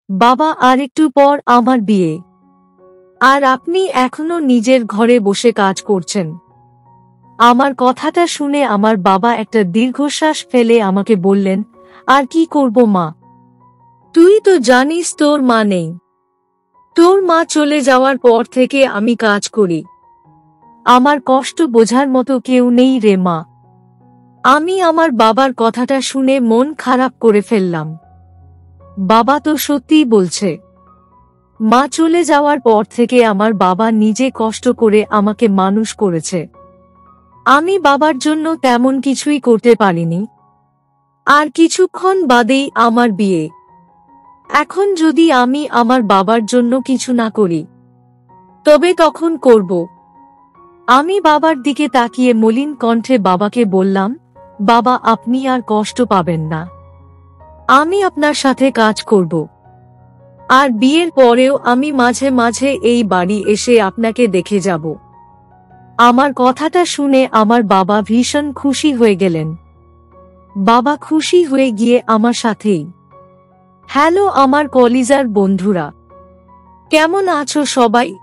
বাবা, আর একটু পর আমার বিয়ে, আর আপনি এখনো নিজের ঘরে বসে কাজ করছেন। আমার কথাটা শুনে আমার বাবা একটা দীর্ঘশ্বাস ফেলে আমাকে বললেন, আর কি করব মা, তুই তো জানিস তোর মা নেই। তোর মা চলে যাওয়ার পর থেকে আমি কাজ করি। আমার কষ্ট বোঝার মতো কেউ নেই রে মা। আমি আমার বাবার কথাটা শুনে মন খারাপ করে ফেললাম। বাবা তো সত্যিই বলছে। মা চলে যাওয়ার পর থেকে আমার বাবা নিজে কষ্ট করে আমাকে মানুষ করেছে। আমি বাবার জন্য তেমন কিছুই করতে পারিনি। আর কিছুক্ষণ বাদেই আমার বিয়ে। এখন যদি আমি আমার বাবার জন্য কিছু না করি, তবে তখন করব। আমি বাবার দিকে তাকিয়ে মলিন কণ্ঠে বাবাকে বললাম, বাবা, আপনি আর কষ্ট পাবেন না। আমি আপনার সাথে কাজ করব। আর বিয়ের পরেও আমি মাঝে মাঝে এই বাড়ি এসে আপনাকে দেখে যাব। আমার কথাটা শুনে আমার বাবা ভীষণ খুশি হয়ে গেলেন। বাবা খুশি হয়ে গিয়ে আমার সাথেই। হ্যালো আমার কলিজার বন্ধুরা, কেমন আছো সবাই?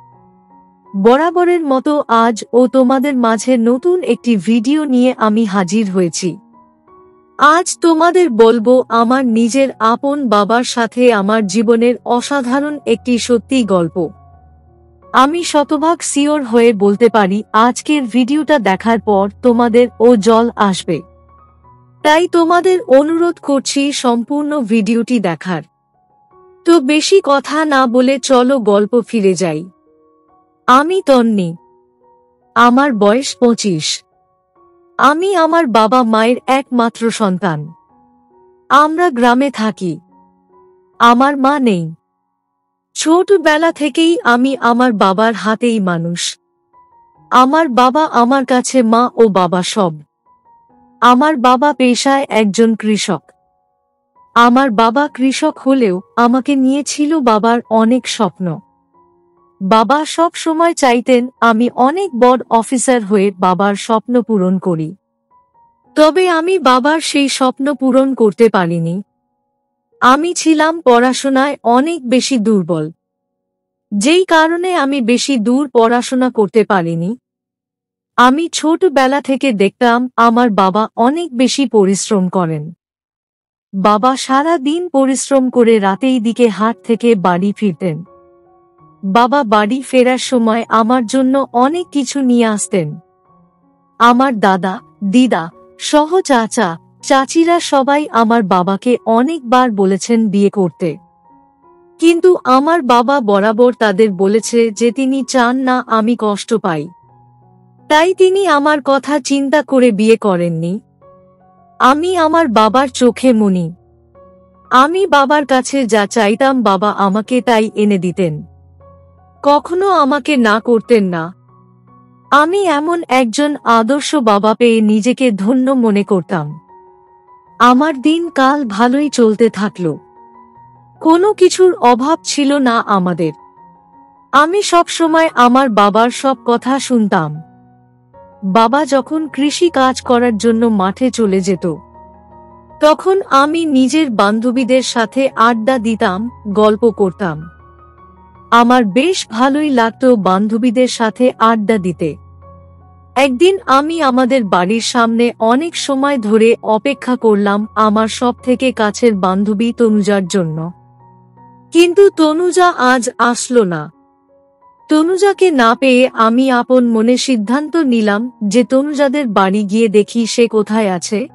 বরাবরের মতো আজ ও তোমাদের মাঝে নতুন একটি ভিডিও নিয়ে আমি হাজির হয়েছি। আজ তোমাদের বলবো আমার নিজের আপন বাবার সাথে আমার জীবনের অসাধারণ একটি সত্যি গল্প। আমি শতভাগ শিওর হয়ে বলতে পারি আজকের ভিডিওটা দেখার পর তোমাদের ও জল আসবে। তাই তোমাদের অনুরোধ করছি সম্পূর্ণ ভিডিওটি দেখার। তো বেশি কথা না বলে চলো গল্প ফিরে যাই। আমি তন্নি। আমার বয়স 25। আমি আমার বাবা মায়ের একমাত্র সন্তান। আমরা গ্রামে থাকি। আমার মা নেই। ছোটবেলা থেকেই আমি আমার বাবার হাতেই মানুষ। আমার বাবা আমার কাছে মা ও বাবা সব। আমার বাবা পেশায় একজন কৃষক। আমার বাবা কৃষক হলেও আমাকে নিয়ে ছিল বাবার অনেক স্বপ্ন। বাবা সব সময় চাইতেন আমি অনেক বড় অফিসার হয়ে বাবার স্বপ্ন পূরণ করি। তবে আমি বাবার সেই স্বপ্ন পূরণ করতে পারিনি। আমি ছিলাম পড়াশোনায় অনেক বেশি দুর্বল। যেই কারণে আমি বেশি দূর পড়াশোনা করতে পারিনি। আমি ছোটবেলা থেকে দেখতাম আমার বাবা অনেক বেশি পরিশ্রম করেন। বাবা সারা দিন পরিশ্রম করে রাতেই দিকে হাট থেকে বাড়ি ফিরতেন। বাবা বাড়ি ফেরার সময় আমার জন্য অনেক কিছু নিয়ে আসতেন। আমার দাদা, দিদা সহ চাচা, চাচিরা সবাই আমার বাবাকে অনেকবার বলেছেন বিয়ে করতে। কিন্তু আমার বাবা বরাবর তাদের বলেছে যে তিনি চান না আমি কষ্ট পাই। তাই তিনি আমার কথা চিন্তা করে বিয়ে করেননি। আমি আমার বাবার চোখে মনি। আমি বাবার কাছে যা চাইতাম বাবা আমাকে তাই এনে দিতেন। কখনো আমাকে না করতেন না। আমি এমন একজন আদর্শ বাবা পেয়ে নিজেকে ধন্য মনে করতাম। আমার দিনকাল ভালোই চলতে থাকল। কোনো কিছুর অভাব ছিল না আমাদের। আমি সব সময় আমার বাবার সব কথা শুনতাম। বাবা যখন কৃষি কাজ করার জন্য মাঠে চলে যেত, তখন আমি নিজের বান্ধবীদের সাথে আড্ডা দিতাম, গল্প করতাম। আমার বেশ ভালোই লাগতো বান্ধবীদের সাথে আড্ডা দিতে। একদিন আমি আমাদের বাড়ির সামনে অনেক সময় ধরে অপেক্ষা করলাম আমার সবথেকে কাছের বান্ধবী তনুজার জন্য। কিন্তু তনুজা আজ আসলো না। তনুজাকে না পেয়ে আমি আপন মনে সিদ্ধান্ত নিলাম যে তনুজাদের বাড়ি গিয়ে দেখি সে কোথায় আছে।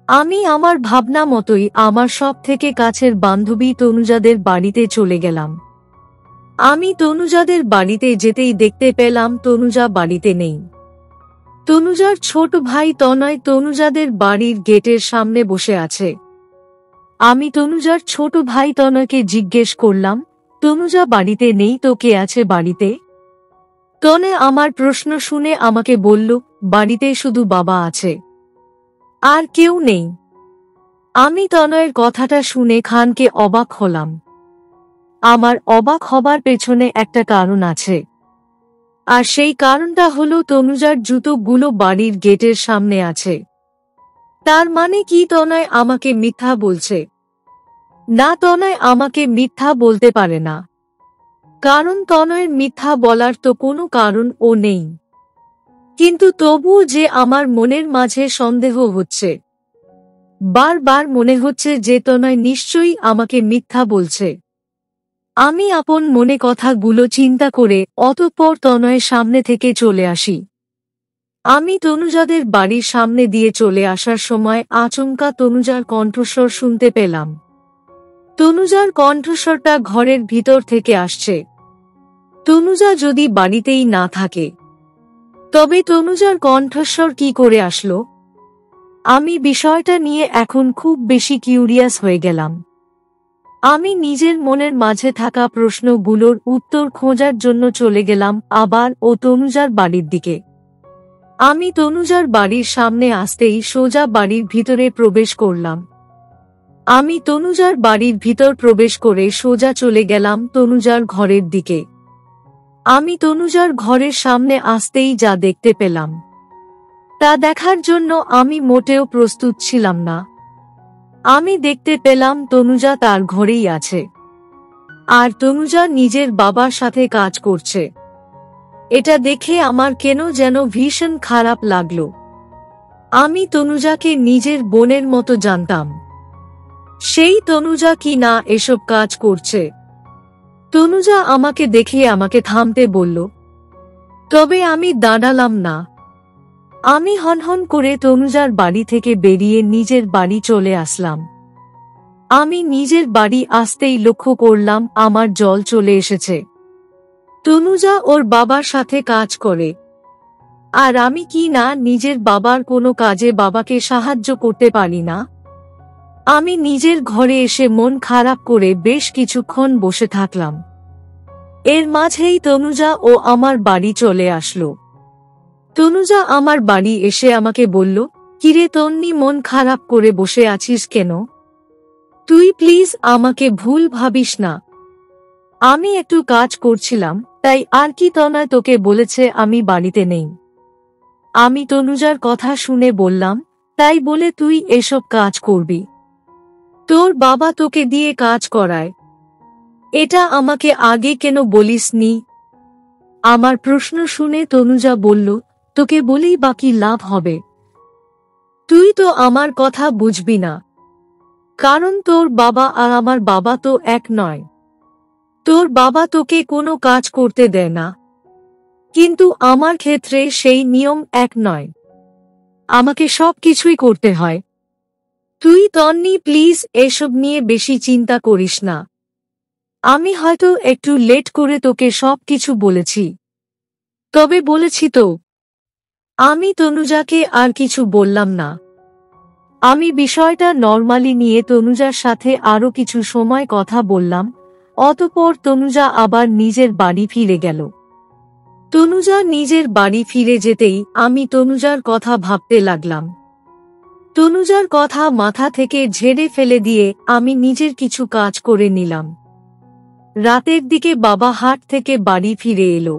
আমি আমার ভাবনা মতোই আমার সবথেকে কাছের বান্ধবী তনুজাদের বাড়িতে চলে গেলাম। আমি তনুজাদের বাড়িতে যেতেই দেখতে পেলাম তনুজা বাড়িতে নেই। তনুজার ছোট ভাই তনয় তনুজাদের বাড়ির গেটের সামনে বসে আছে। আমি তনুজার ছোট ভাই তনয়কে জিজ্ঞেস করলাম, তনুজা বাড়িতে নেই তো কে আছে বাড়িতে? তনয় আমার প্রশ্ন শুনে আমাকে বলল, বাড়িতে শুধু বাবা আছে, আর কেউ নেই। আমি তনয়ের কথাটা শুনে খানকে অবাক হলাম। আমার অবাক হবার পেছনে একটা কারণ আছে। আর সেই কারণটা হলো তনুজার জুতোগুলো বাড়ির গেটের সামনে আছে। তার মানে কি তনয় আমাকে মিথ্যা বলছে? না, তনয় আমাকে মিথ্যা বলতে পারে না, কারণ তনয়ের মিথ্যা বলার তো কোনো কারণ ও নেই। কিন্তু তবুও যে আমার মনের মাঝে সন্দেহ হচ্ছে, বারবার মনে হচ্ছে যে তনয় নিশ্চয়ই আমাকে মিথ্যা বলছে। আমি আপন মনে কথাগুলো চিন্তা করে অতঃপর তনয়ের সামনে থেকে চলে আসি। আমি তনুজাদের বাড়ির সামনে দিয়ে চলে আসার সময় আচমকা তনুজার কণ্ঠস্বর শুনতে পেলাম। তনুজার কণ্ঠস্বরটা ঘরের ভিতর থেকে আসছে। তনুজা যদি বাড়িতেই না থাকে, তবে তনুজার কণ্ঠস্বর কি করে আসলো? আমি বিষয়টা নিয়ে এখন খুব বেশি কিউরিয়াস হয়ে গেলাম। আমি নিজের মনের মাঝে থাকা প্রশ্নগুলোর উত্তর খোঁজার জন্য চলে গেলাম আবার তনুজার বাড়ির দিকে। আমি তনুজার বাড়ির সামনে আসতেই সোজা বাড়ির ভিতরে প্রবেশ করলাম। আমি তনুজার বাড়ির ভিতর প্রবেশ করে সোজা চলে গেলাম তনুজার ঘরের দিকে। আমি তনুজার ঘরের সামনে আসতেই যা দেখতে পেলাম, তা দেখার জন্য আমি মোটেও প্রস্তুত ছিলাম না। আমি দেখতে পেলাম তনুজা তার ঘরেই আছে, আর তনুজা নিজের বাবার সাথে কাজ করছে। এটা দেখে আমার কেন যেন ভীষণ খারাপ লাগলো। আমি তনুজাকে নিজের বোনের মতো জানতাম, সেই তনুজা কি না এসব কাজ করছে। তনুজা আমাকে দেখে আমাকে থামতে বলল, তবে আমি দাঁড়ালাম না। আমি হনহন করে তনুজার বাড়ি থেকে বেরিয়ে নিজের বাড়ি চলে আসলাম। আমি নিজের বাড়ি আসতেই লক্ষ্য করলাম আমার জল চলে এসেছে। তনুজা ওর বাবার সাথে কাজ করে, আর আমি কি না নিজের বাবার কোনো কাজে বাবাকে সাহায্য করতে পারি না। আমি নিজের ঘরে এসে মন খারাপ করে বেশ কিছুক্ষণ বসে থাকলাম। এর মাঝেই তনুজা আমার বাড়ি চলে আসলো। তনুজা আমার বাড়ি এসে আমাকে বলল, কিরে তন্নি, মন খারাপ করে বসে আছিস কেন? তুই প্লিজ আমাকে ভুল ভাবিস না। আমি একটু কাজ করছিলাম, তাই আর কি তনয় তোকে বলেছে আমি বাড়িতে নেই? আমি তনুজার কথা শুনে বললাম, তাই বলে তুই এসব কাজ করবি? তোর বাবা তোকে দিয়ে কাজ করায়, এটা আমাকে আগে কেন বলিসনি? আমার প্রশ্ন শুনে তনুজা বলল, তোকে বলেই বাকি লাভ হবে? তুই তো আমার কথা বুঝবি না, কারণ তোর বাবা আর আমার বাবা তো এক নয়। তোর বাবা তোকে কোনো কাজ করতে দেয় না, কিন্তু আমার ক্ষেত্রে সেই নিয়ম এক নয়। আমাকে সব কিছুই করতে হয়। তুই তন্নি প্লিজ এসব নিয়ে বেশি চিন্তা করিস না। আমি হয়তো একটু লেট করে তোকে সব কিছু বলেছি, তবে বলেছি তো। আমি তনুজাকে আর কিছু বললাম না। আমি বিষয়টা নরমালি নিয়ে তনুজার সাথে আরো কিছু সময় কথা বললাম। অতঃপর তনুজা আবার নিজের বাড়ি ফিরে গেল। তনুজা নিজের বাড়ি ফিরে যেতেই আমি তনুজার কথা ভাবতে লাগলাম। তনুজার কথা মাথা থেকে ঝেড়ে ফেলে দিয়ে আমি নিজের কিছু কাজ করে নিলাম। রাতের দিকে বাবা হাট থেকে বাড়ি ফিরে এলো।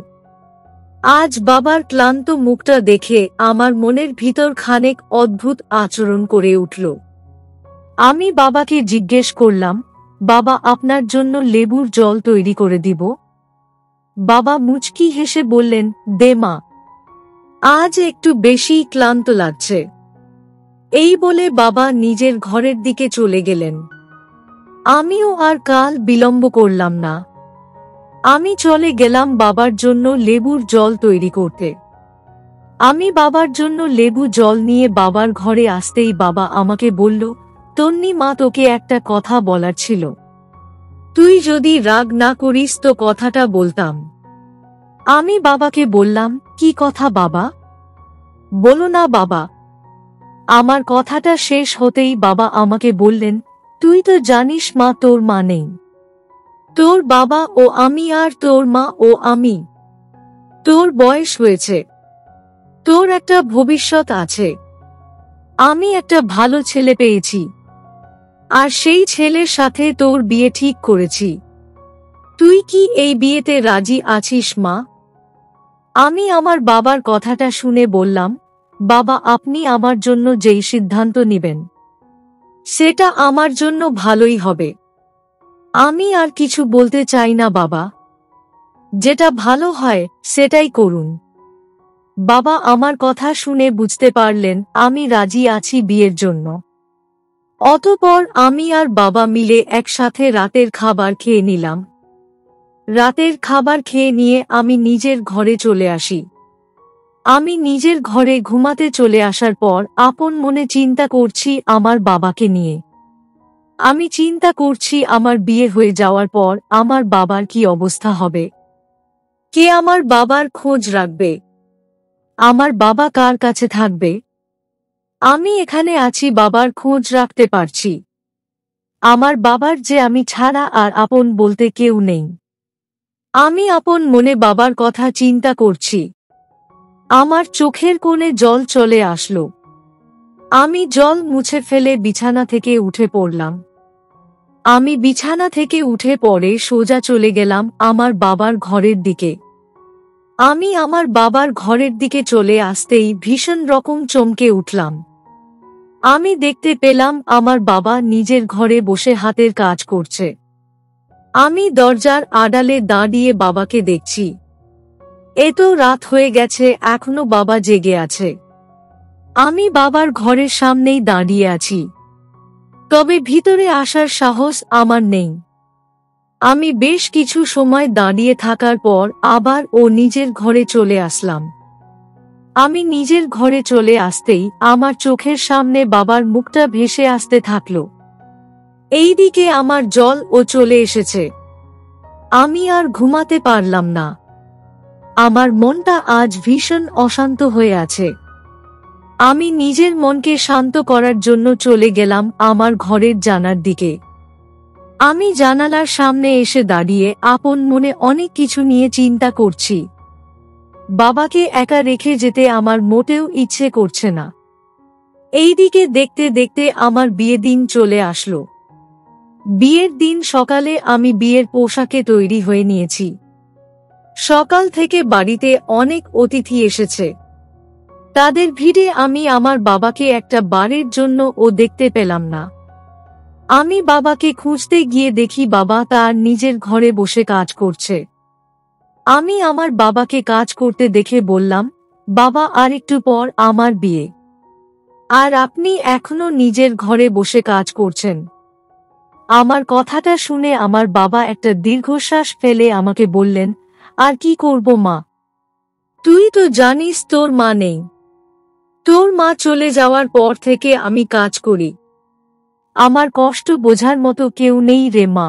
আজ বাবার ক্লান্ত মুখটা দেখে আমার মনের ভিতর খানেক অদ্ভুত আচরণ করে উঠল। আমি বাবাকে জিজ্ঞেস করলাম, বাবা, আপনার জন্য লেবুর জল তৈরি করে দিব? বাবা মুচকি হেসে বললেন, দে মা, আজ একটু বেশি ক্লান্ত লাগছে। এই বলে বাবা নিজের ঘরের দিকে চলে গেলেন। আমিও আর কাল বিলম্ব করলাম না। আমি চলে গেলাম বাবার জন্য লেবুর জল তৈরি করতে। আমি বাবার জন্য লেবু জল নিয়ে বাবার ঘরে আসতেই বাবা আমাকে বলল, তন্নি মা, তোকে একটা কথা বলার ছিল। তুই যদি রাগ না করিস তো কথাটা বলতাম। আমি বাবাকে বললাম, কি কথা বাবা? বলো না বাবা। আমার কথাটা শেষ হতেই বাবা আমাকে বললেন, তুই তো জানিস মা, তোর মা নেই। তোর বাবা ও আমি, আর তোর মা ও আমি। তোর বয়স হয়েছে, তোর একটা ভবিষ্যৎ আছে। আমি একটা ভালো ছেলে পেয়েছি, আর সেই ছেলের সাথে তোর বিয়ে ঠিক করেছি। তুই কি এই বিয়েতে রাজি আছিস মা? আমি আমার বাবার কথাটা শুনে বললাম, বাবা, আপনি আমার জন্য যেই সিদ্ধান্ত নেবেন সেটা আমার জন্য ভালোই হবে। আমি আর কিছু বলতে চাই না বাবা, যেটা ভালো হয় সেটাই করুন। বাবা আমার কথা শুনে বুঝতে পারলেন আমি রাজি আছি বিয়ের জন্য। অতঃপর আমি আর বাবা মিলে একসাথে রাতের খাবার খেয়ে নিলাম। রাতের খাবার খেয়ে নিয়ে আমি নিজের ঘরে চলে আসি। আমি নিজের ঘরে ঘুমাতে চলে আসার পর আপন মনে চিন্তা করছি আমার বাবাকে নিয়ে। আমি চিন্তা করছি আমার বিয়ে হয়ে যাওয়ার পর আমার বাবার কি অবস্থা হবে, কে আমার বাবার খোঁজ রাখবে, আমার বাবা কার কাছে থাকবে। আমি এখানে আছি, বাবার খোঁজ রাখতে পারছি। আমার বাবার যে আমি ছাড়া আর আপন বলতে কেউ নেই। আমি আপন মনে বাবার কথা চিন্তা করছি। আমার চোখের কোণে জল চলে আসলো। আমি জল মুছে ফেলে বিছানা থেকে উঠে পড়লাম। আমি বিছানা থেকে উঠে পড়ে সোজা চলে গেলাম আমার বাবার ঘরের দিকে। আমি আমার বাবার ঘরের দিকে চলে আসতেই ভীষণ রকম চমকে উঠলাম। আমি দেখতে পেলাম আমার বাবা নিজের ঘরে বসে হাতের কাজ করছে। আমি দরজার আড়ালে দাঁড়িয়ে বাবাকে দেখছি। এত রাত হয়ে গেছে, এখনো বাবা জেগে আছে। আমি বাবার ঘরের সামনেই দাঁড়িয়ে আছি, তবে ভিতরে আসার সাহস আমার নেই। আমি বেশ কিছু সময় দাঁড়িয়ে থাকার পর আবার নিজের ঘরে চলে আসলাম। আমি নিজের ঘরে চলে আসতেই আমার চোখের সামনে বাবার মুখটা ভেসে আসতে থাকলো। এইদিকে আমার জল চলে এসেছে। আমি আর ঘুমাতে পারলাম না। আমার মনটা আজ ভীষণ অশান্ত হয়ে আছে। আমি নিজের মনকে শান্ত করার জন্য চলে গেলাম আমার ঘরের জানালার দিকে। আমি জানালার সামনে এসে দাঁড়িয়ে আপন মনে অনেক কিছু নিয়ে চিন্তা করছি। বাবাকে একা রেখে যেতে আমার মোটেও ইচ্ছে করছে না। এইদিকে দেখতে দেখতে আমার বিয়ের দিন চলে আসলো। বিয়ের দিন সকালে আমি বিয়ের পোশাকে তৈরি হয়ে নিয়েছি। সকাল থেকে বাড়িতে অনেক অতিথি এসেছে। তাদের ভিড়ে আমি আমার বাবাকে একটা বারের জন্য দেখতে পেলাম না। আমি বাবাকে খুঁজতে গিয়ে দেখি বাবা তার নিজের ঘরে বসে কাজ করছে। আমি আমার বাবাকে কাজ করতে দেখে বললাম, বাবা আর একটু পর আমার বিয়ে, আর আপনি এখনো নিজের ঘরে বসে কাজ করছেন। আমার কথাটা শুনে আমার বাবা একটা দীর্ঘশ্বাস ফেলে আমাকে বললেন, আর কি করব মা, তুই তো জানিস তোর মা নেই। তোর মা চলে যাওয়ার পর থেকে আমি কাজ করি। আমার কষ্ট বোঝার মতো কেউ নেই রে মা।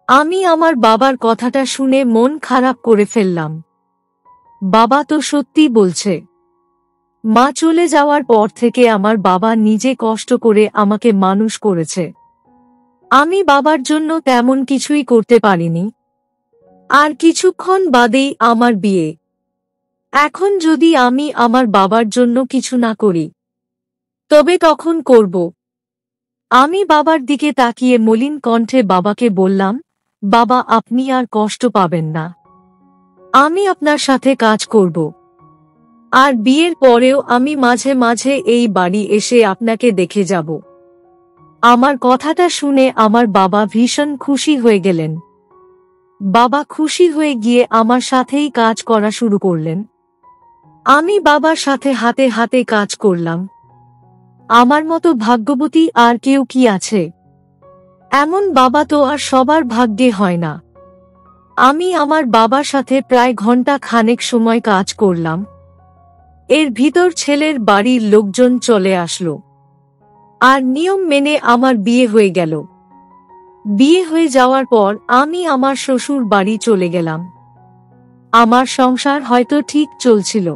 আমি আমার বাবার কথাটা শুনে মন খারাপ করে ফেললাম। বাবা তো সত্যি বলছে। মা চলে যাওয়ার পর থেকে আমার বাবা নিজে কষ্ট করে আমাকে মানুষ করেছে। আমি বাবার জন্য তেমন কিছুই করতে পারিনি। আর কিছুক্ষণ বাদেই আমার বিয়ে। এখন যদি আমি আমার বাবার জন্য কিছু না করি, তবে তখন করব। আমি বাবার দিকে তাকিয়ে মলিন কণ্ঠে বাবাকে বললাম, বাবা আপনি আর কষ্ট পাবেন না। আমি আপনার সাথে কাজ করব। আর বিয়ের পরেও আমি মাঝে মাঝে এই বাড়ি এসে আপনাকে দেখে যাব। আমার কথাটা শুনে আমার বাবা ভীষণ খুশি হয়ে গেলেন। বাবা খুশি হয়ে গিয়ে আমার সাথেই কাজ করা শুরু করলেন। আমি বাবার সাথে হাতে হাতে কাজ করলাম। আমার মতো ভাগ্যবতী আর কেউ কি আছে? এমন বাবা তো আর সবার ভাগ্যে হয় না। আমি আমার বাবার সাথে প্রায় ঘন্টা খানেক সময় কাজ করলাম। এর ভিতর ছেলের বাড়ির লোকজন চলে আসলো। আর নিয়ম মেনে আমার বিয়ে হয়ে গেল। বিয়ে হয়ে যাওয়ার পর আমি আমার শ্বশুর বাড়ি চলে গেলাম। আমার সংসার হয়তো ঠিক চলছিল,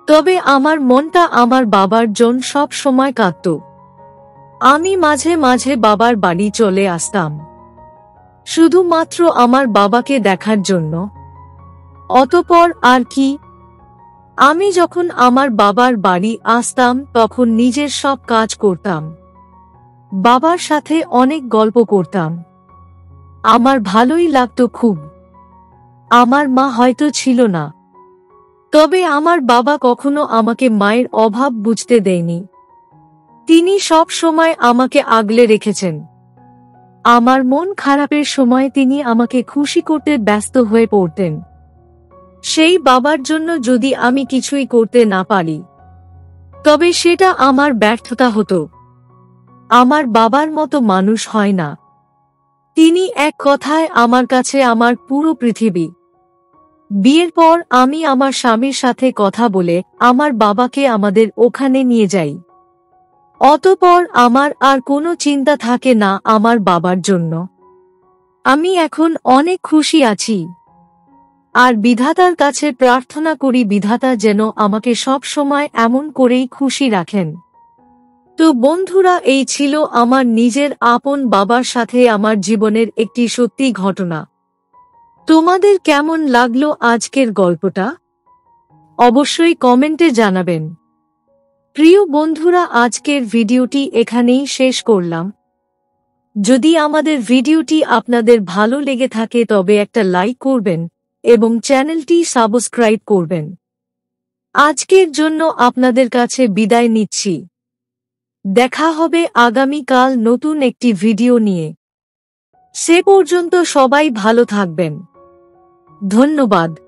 তবে আমার মনটা আমার বাবার জন্য সব সময় কাঁদত। আমি মাঝে মাঝে বাবার বাড়ি চলে আসতাম, শুধুমাত্র আমার বাবাকে দেখার জন্য। অতঃপর আর কি, আমি যখন আমার বাবার বাড়ি আসতাম তখন নিজের সব কাজ করতাম, বাবার সাথে অনেক গল্প করতাম। আমার ভালোই লাগতো খুব। আমার মা হয়তো ছিল না, তবে আমার বাবা কখনো আমাকে মায়ের অভাব বুঝতে দেয়নি। তিনি সব সময় আমাকে আগলে রেখেছেন। আমার মন খারাপের সময় তিনি আমাকে খুশি করতে ব্যস্ত হয়ে পড়তেন। সেই বাবার জন্য যদি আমি কিছুই করতে না পারি, তবে সেটা আমার ব্যর্থতা হতো। আমার বাবার মতো মানুষ হয় না। তিনি এক কথায় আমার কাছে আমার পুরো পৃথিবী। বিয়ের পর আমি আমার স্বামীর সাথে কথা বলে আমার বাবাকে আমাদের ওখানে নিয়ে যাই। অতঃপর আমার আর কোনো চিন্তা থাকে না আমার বাবার জন্য। আমি এখন অনেক খুশি আছি। আর বিধাতার কাছে প্রার্থনা করি বিধাতা যেন আমাকে সব সময় এমন করেই খুশি রাখেন। তো বন্ধুরা, এই ছিল আমার নিজের আপন বাবার সাথে আমার জীবনের একটি সত্যি ঘটনা। তোমাদের কেমন লাগলো আজকের গল্পটা? অবশ্যই কমেন্টে জানাবেন। প্রিয় বন্ধুরা, আজকের ভিডিওটি এখানেই শেষ করলাম। যদি আমাদের ভিডিওটি আপনাদের ভালো লেগে থাকে তবে একটা লাইক করবেন এবং চ্যানেলটি সাবস্ক্রাইব করবেন। আজকের জন্য আপনাদের কাছে বিদায় নিচ্ছি। দেখা হবে আগামীকাল নতুন একটি ভিডিও নিয়ে। সে পর্যন্ত সবাই ভালো থাকবেন। ধন্যবাদ।